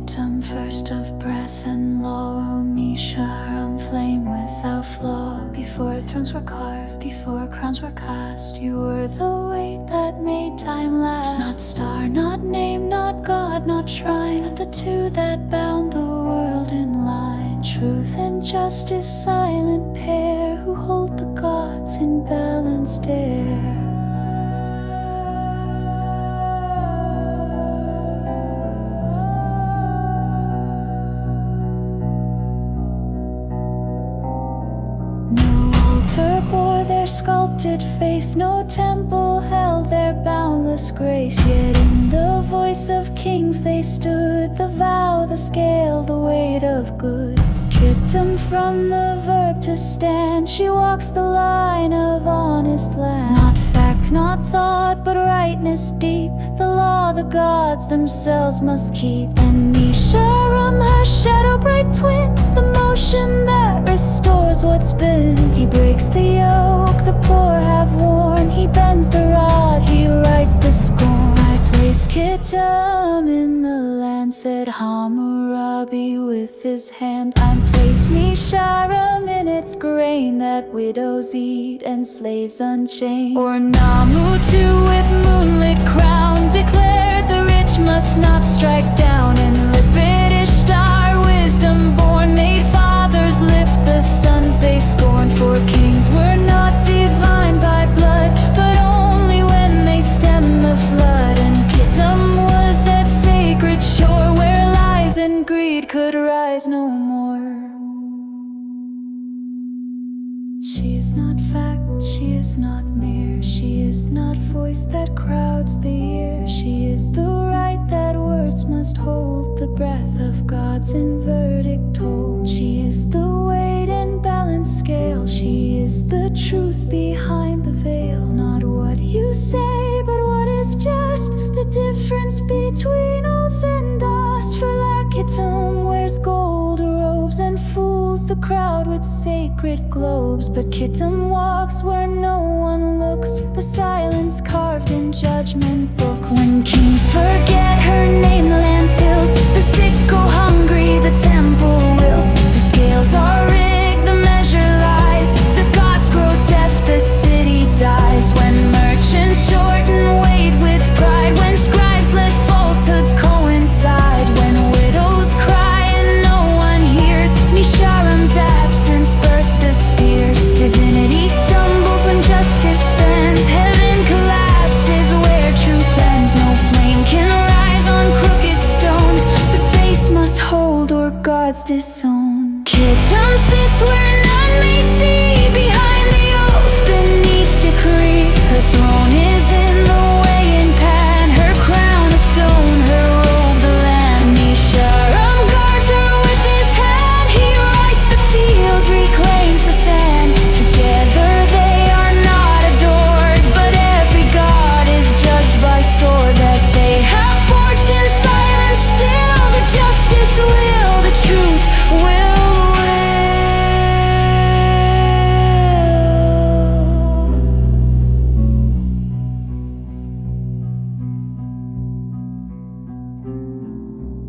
Kittum, first of breath and law, O Mīšarum, flame without flaw. Before thrones were carved, before crowns were cast, you were the weight that made time last. Not star, not name, not God, not shrine, but the two that bound the world in line. Truth and justice, silent pair, who hold the gods in balanced air. Bore their sculpted face, no temple held their boundless grace. Yet in the voice of kings they stood, the vow, the scale, the weight of good. Kittum, from the verb to stand, she walks the line of honest land. Not fact, not thought, but rightness deep, the law the gods themselves must keep. And Mīšarum, her shadow bright twin, the motion that restores what's been. He breaks the yoke the poor have worn, he bends the rod, he rights the scorn. I place Kittum in the land, said Hammurabi with his hand. I'm placed Mīšarum in its grain that widows eat and slaves unchained. Or Namutu with moonlit crown declared the rich must not strike down. And British star, wisdom born, made fathers lift the sons they scorned. For kings were not divine by blood, but only when they stemmed the flood. And Kittum was that sacred shore where lies and greed could rise no more. She is not fact, she is not mere, she is not voice that crowds the ear. She is the right that words must hold, the breath of gods in verdict told. She is the weight and balance scale, she is the truth behind the veil. Not what you say, but what is just, the difference between oath and dust. For like Kittum wears gold robes and fools the crowd with sacred globes. But Kittum walks where no one looks, the silence carved in judgment books. When kings forget her name, the land tilts, the sick go hungry, the temple wilts. The scales are rigged, the measure lies, the gods grow deaf, the city dies. When merchants shorten weight with pride, when scribes let falsehoods coincide, when widows cry and no one hears, Mīšarum's absence births the spears. Divinity stumbles when justice bends, heaven collapses where truth ends. No flame can rise on crooked stone, the base must hold or gods disown. Kittum sits where none may see, behind the oath, beneath decree. Her throne is in the weighing pan, her crown a stone, her robe the land. Mīšarum guards her with his hand, he rights the field, reclaims the sand. Together they are not adored, but every god is judged by sword that they have forged in silence. Still the justice will, the truth will.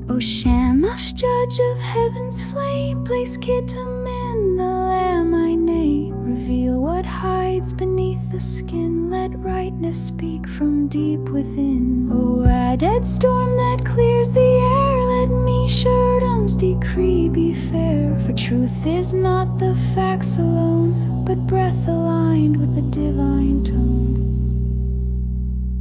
O Shamash, judge of heaven's flame, place Kittum in the lamb I name. Reveal what hides beneath the skin, let rightness speak from deep within. O added storm that clears the air, let Mīšarum's decree be fair. For truth is not the facts alone, but breath aligned with the divine tone.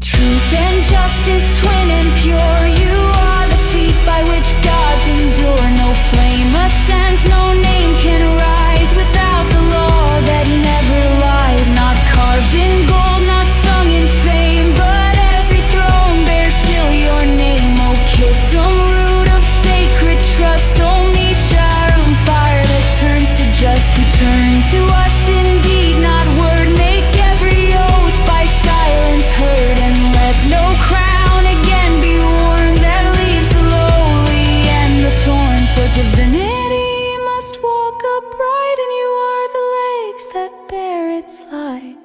Truth and justice, twin and pure, you are the feet by which gods endure. No flame ascends, no name can rise without the law that never lies. Not carved in gold, not sung in fame, but every throne bears still your name. O Kittum, root of sacred trust, O Mīšarum, fire that turns to just. You turn to us in deed, not word, make every oath by silence heard. And let no crown again be worn that leaves the lowly and the torn. For divinity must walk upright, and you are the legs that bear its light.